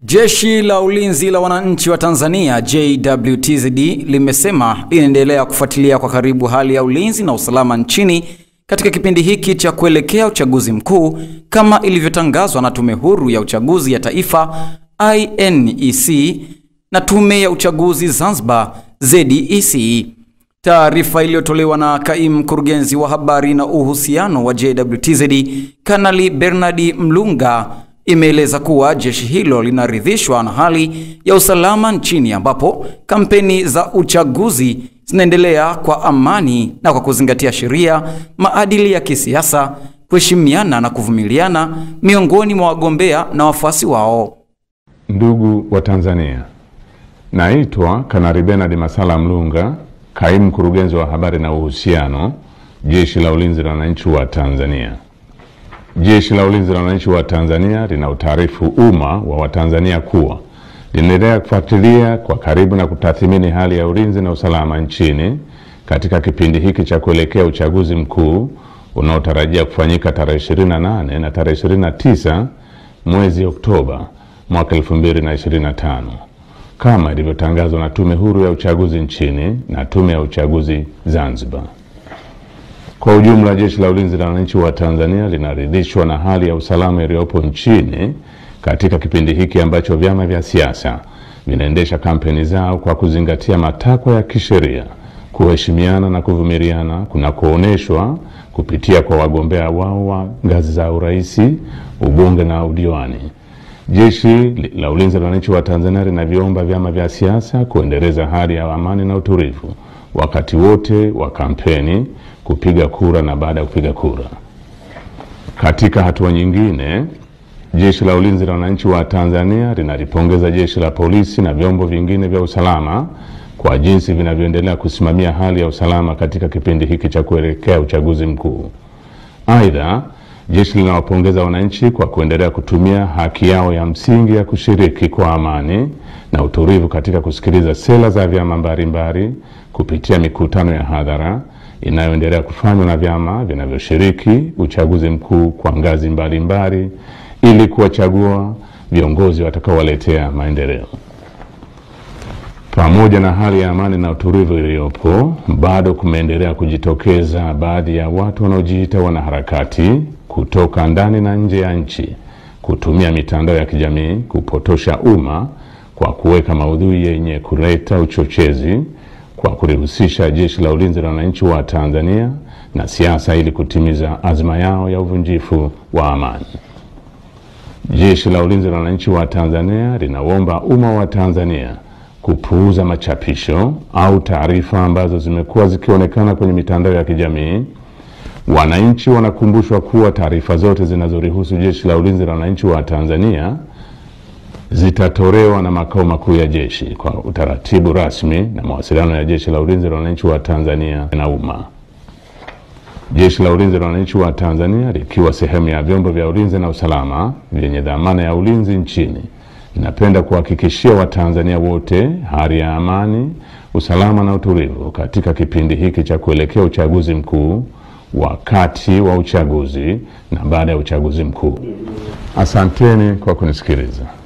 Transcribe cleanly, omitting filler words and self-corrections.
Jeshi la Ulinzi la Wananchi wa Tanzania JWTZ limesema linaendelea kufuatilia kwa karibu hali ya ulinzi na usalama nchini katika kipindi hiki cha kuelekea uchaguzi mkuu kama ilivyotangazwa na Tume Huru ya Uchaguzi ya Taifa INEC na Tume ya Uchaguzi Zanzibar ZEC. Taarifa iliyotolewa na Kaimu Mkurugenzi wa Habari na Uhusiano wa JWTZ Kanali Bernard Mlunga imeeleza kuwa jeshi hilo linaridhishwa na hali ya usalama nchini ambapo kampeni za uchaguzi zinaendelea kwa amani na kwa kuzingatia sheria, maadili ya kisiasa, kuheshimiana na kuvumiliana miongoni mwa wagombea na wafuasi wao. Ndugu wa Tanzania, naitwa Kanali Bernard Masala Mlunga, Kaimu Mkurugenzi wa Habari na Uhusiano, Jeshi la Ulinzi la Wananchi wa Tanzania. Jeshi la Ulinzi la Wananchi wa Tanzania linautaarifu umma wa Watanzania kuwa linaendelea kufuatilia kwa karibu na kutathmini hali ya ulinzi na usalama nchini katika kipindi hiki cha kuelekea uchaguzi mkuu unaotarajia kufanyika tarehe 28 na tarehe 29 mwezi Oktoba mwaka 2025 kama ilivyotangazwa na Tume Huru ya Uchaguzi nchini na Tume ya Uchaguzi Zanzibar. Kwa ujumla, Jeshi la Ulinzi la Wananchi wa Tanzania linaridhishwa na hali ya usalama iliyopo nchini katika kipindi hiki ambacho vyama vya siasa vinaendesha kampeni zao kwa kuzingatia matakwa ya kisheria, kuheshimiana na kuvumiliana kunakooneshwa kupitia kwa wagombea wao wa ngazi za urais, ubunge na udiwani. Jeshi la Ulinzi la Wananchi wa Tanzania linaviomba vyama vya siasa kuendeleza hali ya amani na utulivu wakati wote wa kampeni, kupiga kura na baada ya kupiga kura. Katika hatua nyingine, Jeshi la Ulinzi la Wananchi wa Tanzania linalipongeza Jeshi la Polisi na vyombo vingine vya usalama kwa jinsi vinavyoendelea kusimamia hali ya usalama katika kipindi hiki cha kuelekea uchaguzi mkuu. Aidha, jeshi linawapongeza wananchi kwa kuendelea kutumia haki yao ya msingi ya kushiriki kwa amani na utulivu katika kusikiliza sera za vyama mbalimbali kupitia mikutano ya hadhara inayoendelea kufanywa na vyama vinavyoshiriki uchaguzi mkuu kwa ngazi mbalimbali ili kuwachagua viongozi watakaowaletea maendeleo. Pamoja na hali ya amani na utulivu iliyopo, bado kumeendelea kujitokeza baadhi ya watu wanaojiita wanaharakati kutoka ndani na nje ya nchi kutumia mitandao ya kijamii kupotosha umma kwa kuweka maudhui yenye kuleta uchochezi kwa kulihusisha Jeshi la Ulinzi la Wananchi wa Tanzania na siasa ili kutimiza azma yao ya uvunjifu wa amani. Jeshi la Ulinzi la Wananchi wa Tanzania linaomba umma wa Tanzania kupuuza machapisho au taarifa ambazo zimekuwa zikionekana kwenye mitandao ya kijamii. Wananchi wanakumbushwa kuwa taarifa zote zinazorihusu Jeshi la Ulinzi la Wananchi wa Tanzania zitatolewa na makao makuu ya jeshi kwa utaratibu rasmi na mawasiliano ya Jeshi la Ulinzi la Wananchi wa Tanzania na umma. Jeshi la Ulinzi la Wananchi wa Tanzania likiwa sehemu ya vyombo vya ulinzi na usalama vyenye dhamana ya ulinzi nchini, ninapenda kuhakikishia Watanzania wote hali ya amani, usalama na utulivu katika kipindi hiki cha kuelekea uchaguzi mkuu, wakati wa uchaguzi na baada ya uchaguzi mkuu. Asanteni kwa kunisikiliza.